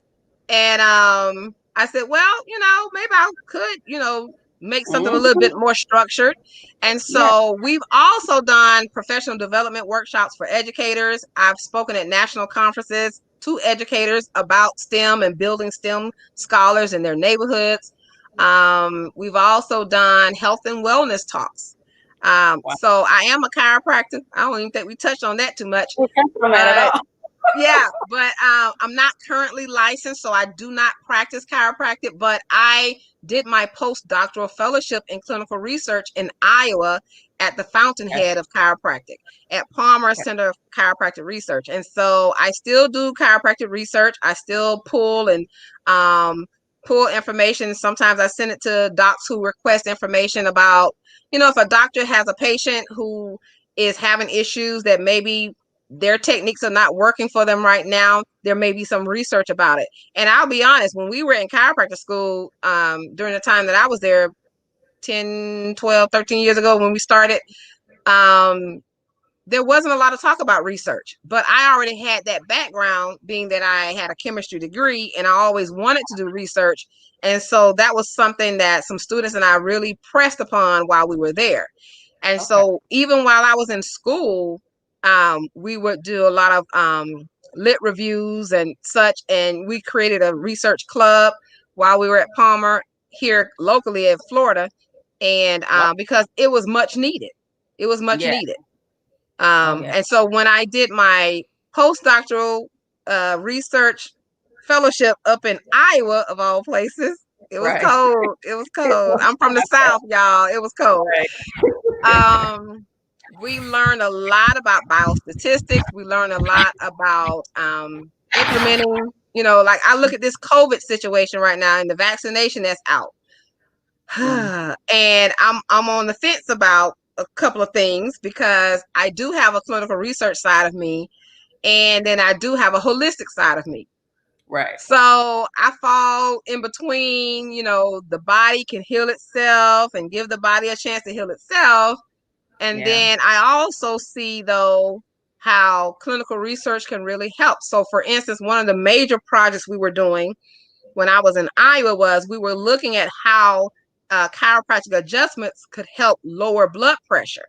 And I said, well, maybe I could, make something a little Mhm. bit more structured. And Yeah. so we've also done professional development workshops for educators. I've spoken at national conferences to educators about STEM and building STEM scholars in their neighborhoods. We've also done health and wellness talks. Wow. So I am a chiropractor. I don't even think we touched on that too much, We can't do that at but all. yeah, but I'm not currently licensed, so I do not practice chiropractic, but I did my postdoctoral fellowship in clinical research in Iowa at the Okay. fountainhead of chiropractic at Palmer Okay. Center of Chiropractic Research. And so I still do chiropractic research. I still um, pull information. Sometimes I send it to docs who request information about, if a doctor has a patient who is having issues that maybe their techniques are not working for them right now, there may be some research about it. And I'll be honest, when we were in chiropractic school, during the time that I was there 10, 12, 13 years ago when we started, um, there wasn't a lot of talk about research, but I already had that background, being that I had a chemistry degree and I always wanted to do research. And so that was something that some students and I really pressed upon while we were there. And Okay. so even while I was in school, we would do a lot of lit reviews and such. And we created a research club while we were at Palmer. here locally in Florida, and because it was much needed. It was much needed. And so when I did my postdoctoral research fellowship up in Iowa, of all places, it was cold. It was cold. I'm from the South, y'all. It was cold. We learned a lot about biostatistics. We learned a lot about implementing, like I look at this COVID situation right now and the vaccination that's out. And I'm on the fence about a couple of things, because I do have a clinical research side of me, and then I do have a holistic side of me. Right. So I fall in between, the body can heal itself and give the body a chance to heal itself. And then I also see, though, how clinical research can really help. So, for instance, one of the major projects we were doing when I was in Iowa was we were looking at how chiropractic adjustments could help lower blood pressure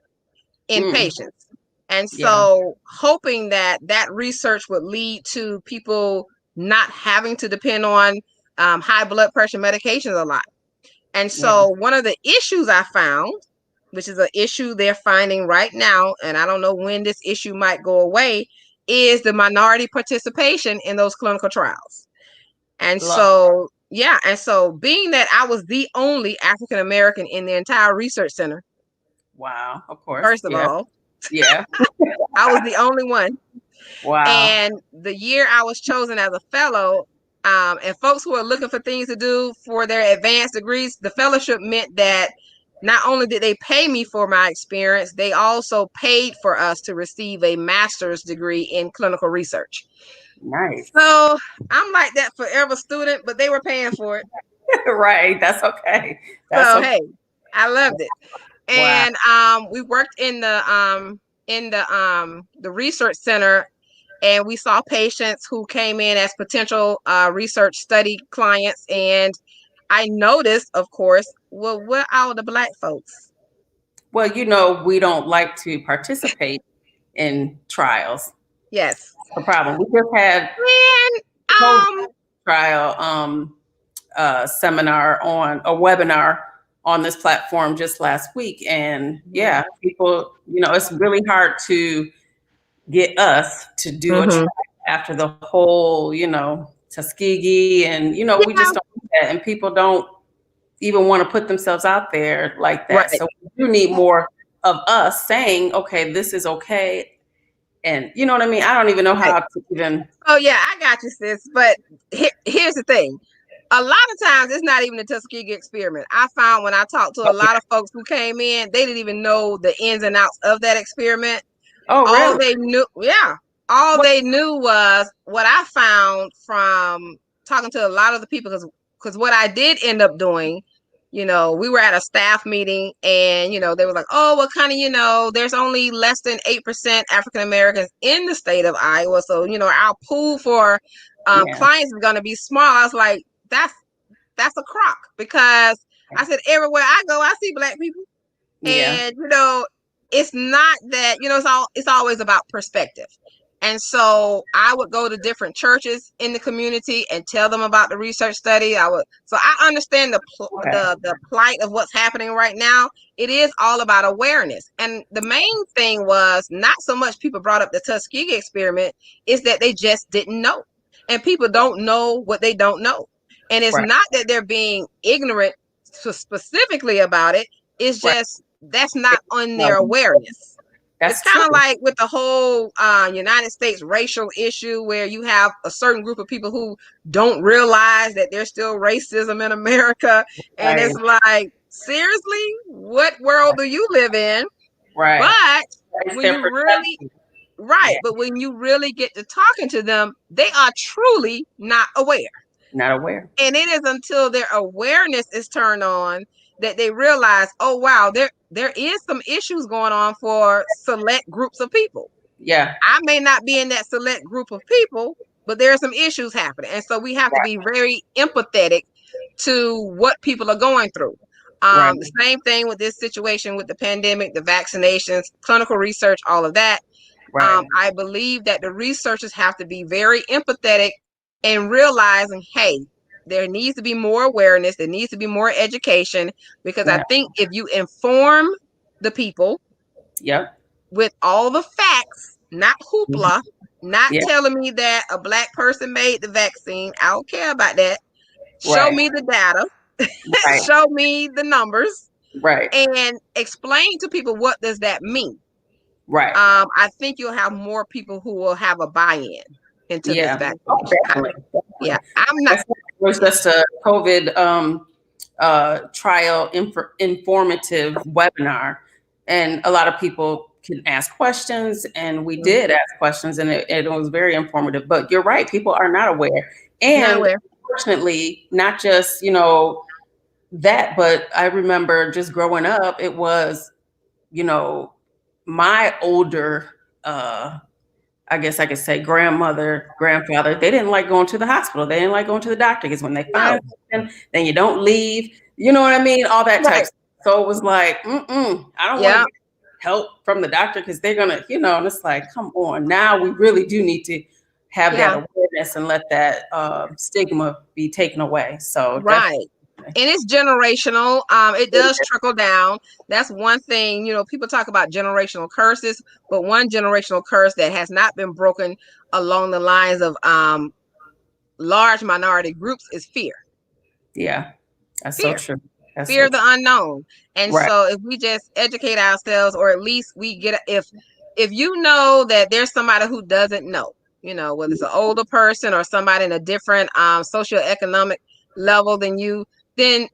in patients. And so hoping that research would lead to people not having to depend on high blood pressure medications a lot. And so one of the issues I found, which is an issue they're finding right now, and I don't know when this issue might go away, is the minority participation in those clinical trials. And so, and so being that I was the only African American in the entire research center. Wow, of course. First of all. Yeah. I was the only one. Wow. And the year I was chosen as a fellow, and folks who are looking for things to do for their advanced degrees, the fellowship meant that not only did they pay me for my experience, they also paid for us to receive a master's degree in clinical research. Nice. So I'm like that forever student, but they were paying for it. Right. That's okay. Hey, I loved it. And we worked in the research center, and we saw patients who came in as potential research study clients. And I noticed, of course, well, where are the Black folks? Well, we don't like to participate in trials. Yes. That's the problem. We just had trial seminar on a webinar on this platform just last week. And people, it's really hard to get us to do a trial after the whole, Tuskegee, and, we just don't do that. And people don't even want to put themselves out there like that. Right. So we do need more of us saying, okay, this is okay. And you know what I mean? I don't even know how to even. Oh yeah, I got you, sis. But here's the thing. A lot of times it's not even the Tuskegee experiment. I found when I talked to a lot of folks who came in, they didn't even know the ins and outs of that experiment. Oh, really? All they knew, they knew was what I found from talking to a lot of the people, because what I did end up doing, we were at a staff meeting, and, they were like, oh, well, kind of, there's only less than 8% African Americans in the state of Iowa. So, our pool for clients is going to be small. I was like, that's a crock, because I said, everywhere I go, I see Black people. And, it's not that, it's always about perspective. And so I would go to different churches in the community and tell them about the research study. So I understand the plight of what's happening right now. It is all about awareness. And the main thing was not so much people brought up the Tuskegee experiment, is that they just didn't know. And people don't know what they don't know. And it's not that they're being ignorant specifically about it. It's just that's not on their awareness. It's kind of like with the whole United States racial issue, where you have a certain group of people who don't realize that there's still racism in America. And it's like, seriously, what world do you live in? Right. But when you really, but when you really get to talking to them, they are truly not aware. Not aware. And it is until their awareness is turned on that they realize, oh, wow, there is some issues going on for select groups of people. Yeah. I may not be in that select group of people, but there are some issues happening. And so we have to be very empathetic to what people are going through. The same thing with this situation with the pandemic, the vaccinations, clinical research, all of that. I believe that the researchers have to be very empathetic and realizing, hey, there needs to be more awareness. There needs to be more education, because I Yeah. think if you inform the people Yep. with all the facts, not hoopla, not Yeah. telling me that a Black person made the vaccine. I don't care about that. Show Right. me the data, Right. show me the numbers, Right. and explain to people what does that mean. Right. I think you'll have more people who will have a buy-in into this Yeah. Oh, vaccination. definitely. Yeah, Definitely. I'm not. It was just a COVID trial informative webinar, and a lot of people can ask questions, and we did ask questions, and it was very informative. But you're right, people are not aware, Not and aware. unfortunately, not just that, but I remember just growing up, it was my older I guess I could say grandmother, grandfather, they didn't like going to the hospital. They didn't like going to the doctor, because when they find No. something, then you don't leave. You know what I mean? All that type Right. of stuff. So it was like, I don't want to Yeah. get help from the doctor, because they're going to, and it's like, come on. Now we really do need to have that Yeah. awareness and let that stigma be taken away. So Right. And it's generational. It does definitely. trickle down. That's one thing, people talk about generational curses, but one generational curse that has not been broken along the lines of large minority groups is fear. Yeah, that's so Fear. true. That's Fear so of the true. unknown. And Right. so if we just educate ourselves, or at least we get, if you know that there's somebody who doesn't know, whether it's an older person or somebody in a different socioeconomic level than you, then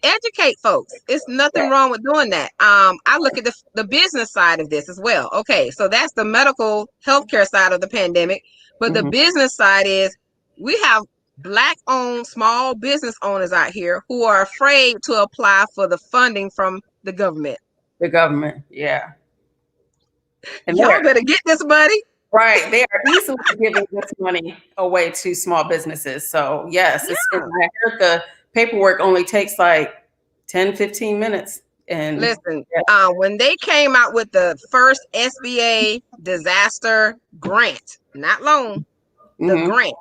educate folks. It's nothing Right. wrong with doing that. I look at the business side of this as well. Okay, so that's the medical healthcare side of the pandemic, but the Mhm. business side is we have Black-owned small business owners out here who are afraid to apply for the funding from the government. The government, yeah. And Y'all better get this money. right. They are easily giving this money away to small businesses. So yes, I heard the paperwork only takes like 10, 15 minutes. And Listen, yeah. when they came out with the first SBA disaster grant, not loan, the Mhm. grant,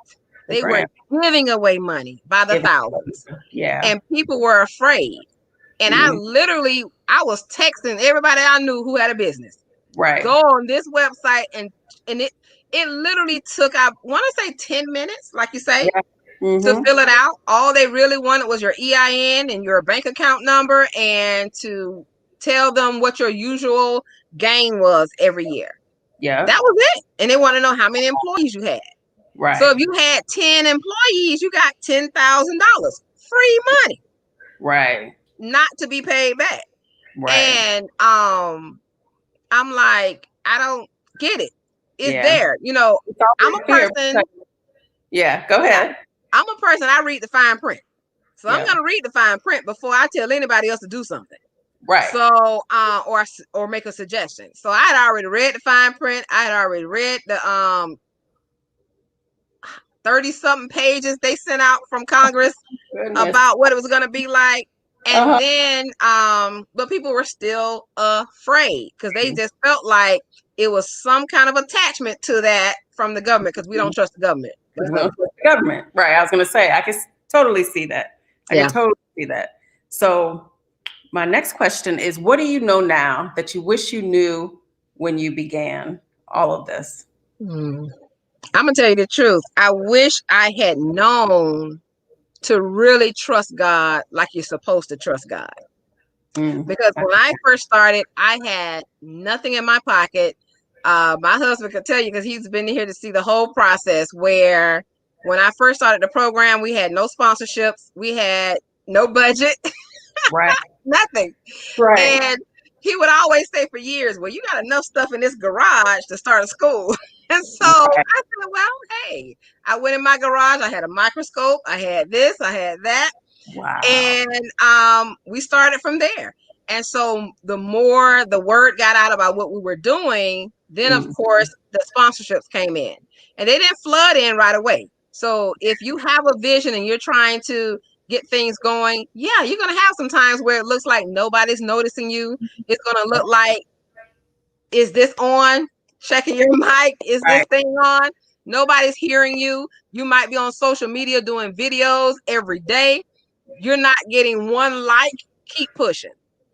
The they were grant. giving away money by the thousands, Yeah. and people were afraid. And I was texting everybody I knew who had a business. Right. Go on this website, and it literally took, I want to say 10 minutes, like you say, Yeah. to fill it out. All they really wanted was your EIN and your bank account number, and to tell them what your usual gain was every year. Yeah. That was it. And they want to know how many employees you had. Right. So if you had 10 employees, you got $10,000 free money. Right. Not to be paid back. Right. And I'm like, I don't get it. It's there. I'm a person. Yeah, go ahead. I'm a person, I read the fine print. So I'm Yeah. going to read the fine print before I tell anybody else to do something. Right. So, or make a suggestion. So I had already read the fine print. I had already read the 30-something pages they sent out from Congress about what it was going to be like. And then, but people were still afraid, because they just felt like it was some kind of attachment to that from the government, because we don't trust the government. We don't trust the government. Right. I was going to say, I can totally see that. I can totally see that. So my next question is, what do you know now that you wish you knew when you began all of this? I'm going to tell you the truth. I wish I had known to really trust God like you're supposed to trust God. Because when I first started, I had nothing in my pocket. My husband could tell you, because he's been here to see the whole process, where when I first started the program, we had no sponsorships. We had no budget. Right. Nothing. Right. And he would always say for years, well, you got enough stuff in this garage to start a school. And so I said, well, hey, I went in my garage. I had a microscope. I had this. I had that. Wow. And we started from there. And so the more the word got out about what we were doing, then of course the sponsorships came in, and they didn't flood in right away. So if you have a vision and you're trying to get things going, yeah, you're going to have some times where it looks like nobody's noticing you. It's going to look like, is this on? Checking your mic. Is this thing on? Nobody's hearing you. You might be on social media doing videos every day. You're not getting one like. Keep pushing.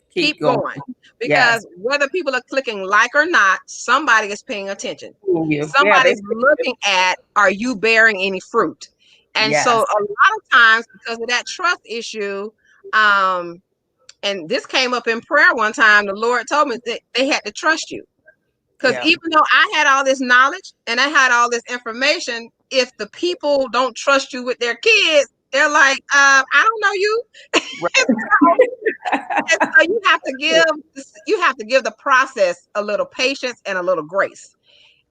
Keep going. Because whether people are clicking like or not, somebody is paying attention. Somebody's looking at, are you bearing any fruit? And so a lot of times, because of that trust issue, and this came up in prayer one time, the Lord told me that they had to trust you. Because even though I had all this knowledge and I had all this information, if the people don't trust you with their kids, they're like, I don't know you. And so you have to give the process a little patience and a little grace.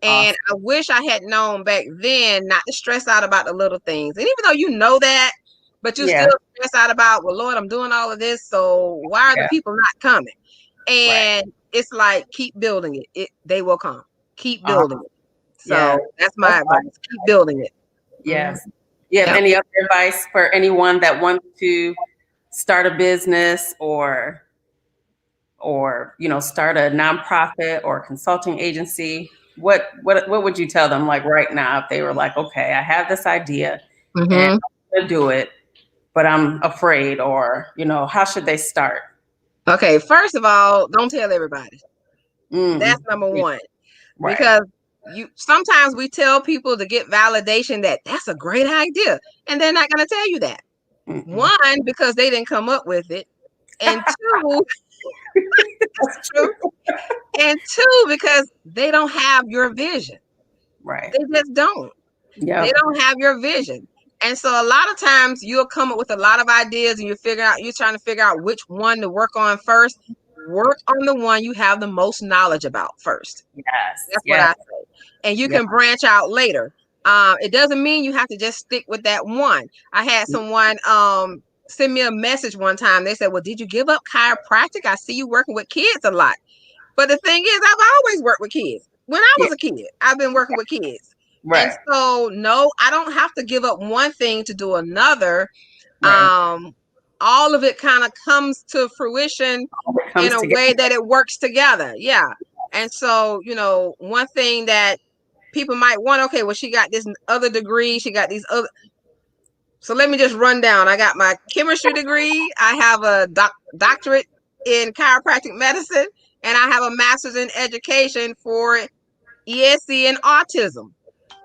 And I wish I had known back then not to stress out about the little things. And even though you know that, but you still stress out about, well, Lord, I'm doing all of this, so why are the people not coming? And it's like, keep building it. They will come. Keep building it. So that's my advice. Keep building it. Yes. Do you have any other advice for anyone that wants to start a business or start a nonprofit or consulting agency? What would you tell them, like right now, if they were like, okay, I have this idea and I'm gonna do it, but I'm afraid, or how should they start? Okay, first of all, don't tell everybody. That's number one. Because sometimes we tell people to get validation that that's a great idea, and they're not going to tell you that. One, because they didn't come up with it, and two, that's true. And two, because they don't have your vision. Right. They just don't. They don't have your vision. And so a lot of times you'll come up with a lot of ideas and you're trying to figure out which one to work on first. Work on the one you have the most knowledge about first. That's what I say. And you can branch out later. It doesn't mean you have to just stick with that one. I had someone send me a message one time. They said, well, did you give up chiropractic? I see you working with kids a lot. But the thing is, I've always worked with kids. When I was a kid, I've been working with kids. Right. And so, no, I don't have to give up one thing to do another. Right. All of it kind of comes to fruition in a way that it works together. Yeah. And so, one thing that people might want, okay, well, she got this other degree. She got these other. So let me just run down. I got my chemistry degree. I have a doctorate in chiropractic medicine, and I have a master's in education for ESC and autism.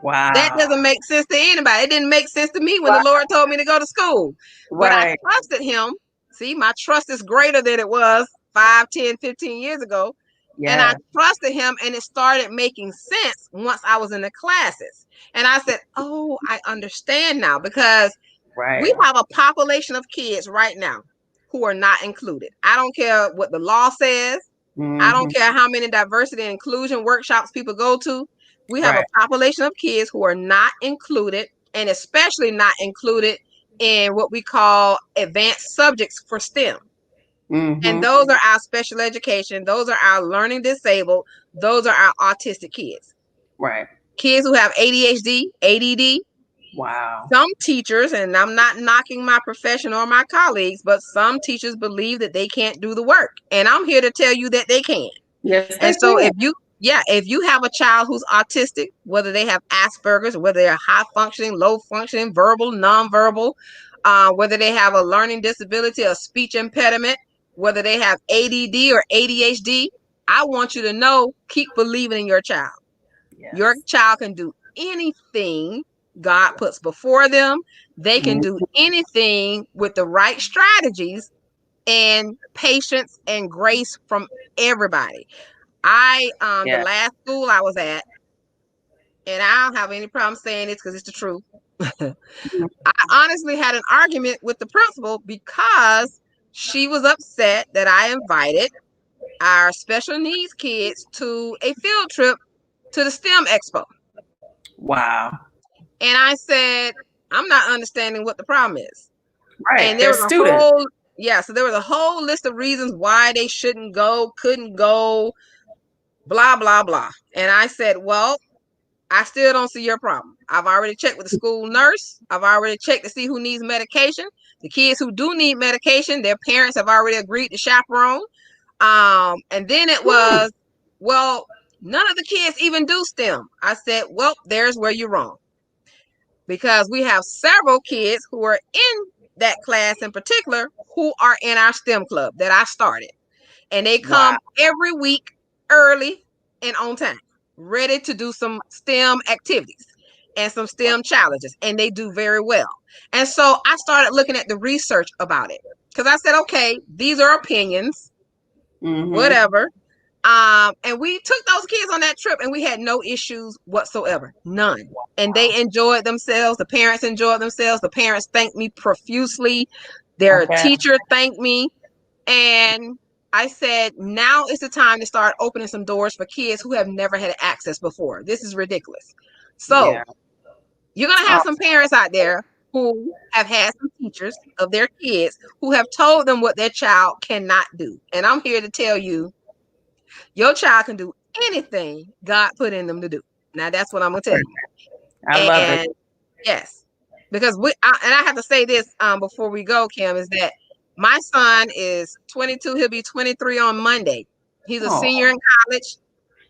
Wow. That doesn't make sense to anybody. It didn't make sense to me when the Lord told me to go to school. But I trusted him. See, my trust is greater than it was 5, 10, 15 years ago. Yeah. And I trusted him, and it started making sense once I was in the classes. And I said, oh, I understand now, because we have a population of kids right now who are not included. I don't care what the law says. I don't care how many diversity and inclusion workshops people go to. We have a population of kids who are not included, and especially not included in what we call advanced subjects for STEM. And those are our special education. Those are our learning disabled. Those are our autistic kids. Right. Kids who have ADHD, ADD. Wow. Some teachers, and I'm not knocking my profession or my colleagues, but some teachers believe that they can't do the work. And I'm here to tell you that they can. Yes. And so if you have a child who's autistic, whether they have Asperger's, whether they're high functioning, low functioning, verbal, nonverbal, whether they have a learning disability, a speech impediment, whether they have ADD or ADHD, I want you to know, keep believing in your child. Yes. Your child can do anything God puts before them. They can do anything with the right strategies and patience and grace from everybody. The last school I was at, and I don't have any problem saying this because it's the truth. I honestly had an argument with the principal because she was upset that I invited our special needs kids to a field trip to the STEM Expo. Wow. And I said, I'm not understanding what the problem is. Right. And there was there was a whole list of reasons why they shouldn't go, couldn't go, blah, blah, blah. And I said, well, I still don't see your problem. I've already checked with the school nurse. I've already checked to see who needs medication. The kids who do need medication, their parents have already agreed to chaperone. And then it was, well, None of the kids even do STEM. I said, well, there's where you're wrong. Because we have several kids who are in that class in particular who are in our STEM club that I started. And they come every week early and on time, ready to do some STEM activities and some STEM challenges. And they do very well. And so I started looking at the research about it. Because I said, okay, these are opinions, whatever. And we took those kids on that trip and we had no issues whatsoever. None. And they enjoyed themselves. The parents enjoyed themselves. The parents thanked me profusely. Their teacher thanked me. And I said, now is the time to start opening some doors for kids who have never had access before. This is ridiculous. So you're going to have some parents out there who have had some teachers of their kids who have told them what their child cannot do. And I'm here to tell you, your child can do anything God put in them to do. Now, that's what I'm going to tell you. I love it. Yes, because I have to say this before we go, Kim, is that my son is 22. He'll be 23 on Monday. He's a senior in college.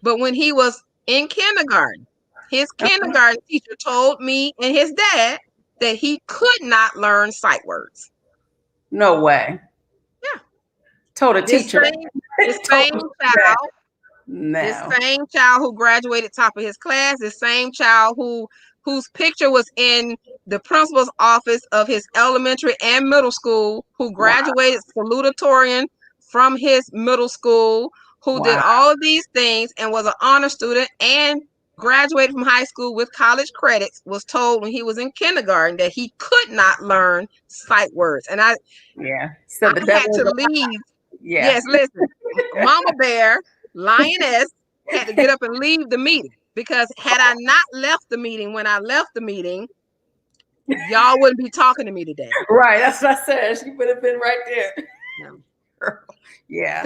But when he was in kindergarten, his kindergarten teacher told me and his dad that he could not learn sight words. No way. Yeah. Told a teacher. The same child who graduated top of his class, the same child whose picture was in the principal's office of his elementary and middle school, who graduated salutatorian from his middle school, who did all of these things and was an honor student and graduated from high school with college credits, was told when he was in kindergarten that he could not learn sight words. And I had to leave. Yes, listen, Mama Bear, Lioness, had to get up and leave the meeting, because had I not left the meeting when I left the meeting, y'all wouldn't be talking to me today. Right, that's what I said. She would have been right there. No. Yeah.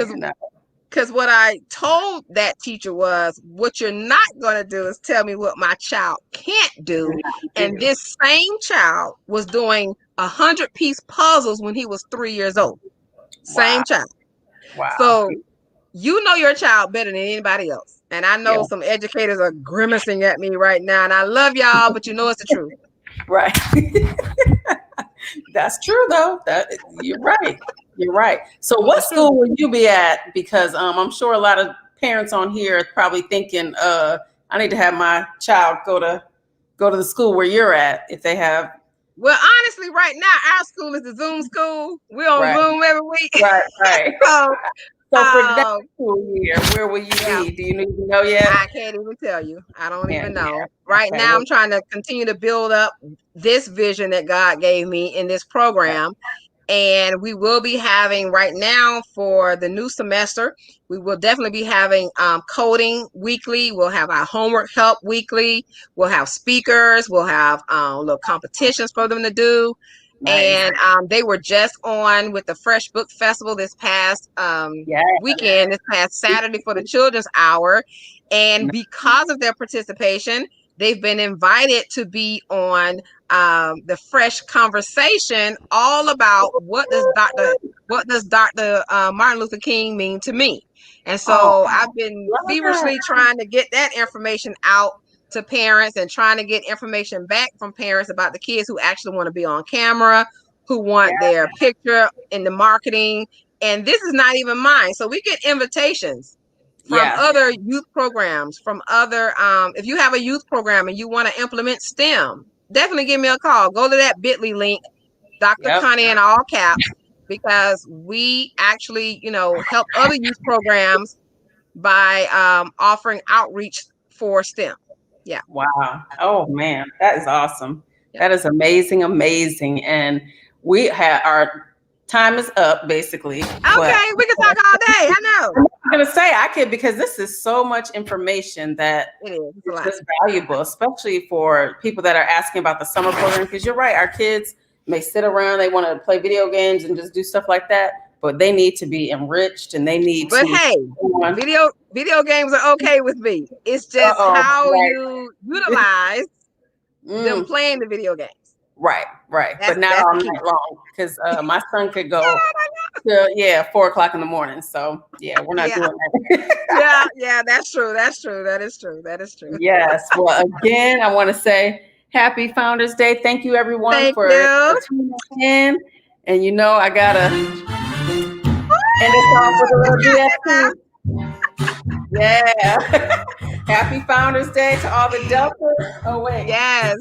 Because what I told that teacher was, what you're not going to do is tell me what my child can't do. And this same child was doing 100-piece puzzles when he was 3 years old. Same child. Wow. So you know your child better than anybody else. And I know some educators are grimacing at me right now. And I love y'all, but you know it's the truth. Right. That's true, though. You're right. You're right. So what school will you be at? Because I'm sure a lot of parents on here are probably thinking, I need to have my child go to the school where you're at if they have. Well, honestly, right now, our school is the Zoom school. We're on Zoom every week. Right. So for next school year, where will you be? Do you even know yet? I can't even tell you. I don't even know. Yeah. Right now, I'm trying to continue to build up this vision that God gave me in this program. And we will be having right now for the new semester, we will definitely be having coding weekly. We'll have our homework help weekly. We'll have speakers. We'll have little competitions for them to do. Nice. And they were just on with the Fresh Book Festival this past weekend, this past Saturday for the Children's Hour. And because of their participation, they've been invited to be on the Fresh Conversation, all about what does Dr. Martin Luther King mean to me. And so I've been feverishly trying to get that information out to parents and trying to get information back from parents about the kids who actually want to be on camera, who want their picture in the marketing. And this is not even mine. So we get invitations from other youth programs, from other, if you have a youth program and you want to implement STEM, definitely give me a call. Go to that bit.ly link, Dr. Connie in all caps, because we actually, help other youth programs by offering outreach for STEM. Yeah. Wow. Oh man, that is awesome. That is amazing. And we have our time is up basically. Okay, we can talk all day. I know. I'm gonna say I could, because this is so much information that is just valuable, especially for people that are asking about the summer program. Because you're right, our kids may sit around, they want to play video games and just do stuff like that, but they need to be enriched and they need to. But hey, video games are okay with me. It's just how you utilize them playing the video games. Right. But not all night long, because my son could go till 4 o'clock in the morning. So yeah, we're not doing that. Yeah, that's true. That's true. That is true. That is true. Yes. Well, again, I want to say happy Founders Day. Thank you, everyone, for tuning in. And I gotta end us off with a little DST. Yeah. Happy Founders Day to all the Deltas. Oh wait. Yes.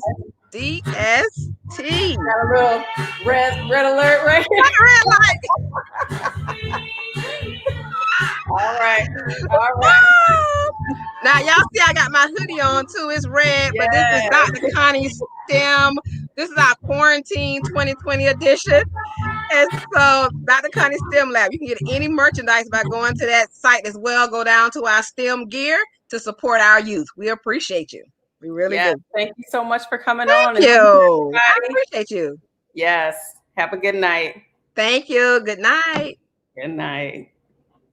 DST. Got a little red alert right here. Red light. All right. All right. Now y'all see I got my hoodie on too. It's red, but this is Dr. Connie's STEM. This is our quarantine 2020 edition. And so Dr. Connie STEM Lab, you can get any merchandise by going to that site as well. Go down to our STEM gear to support our youth. We appreciate you. We really do. Thank you so much for coming on. Thank you. I appreciate you. Yes. Have a good night. Thank you. Good night. Good night.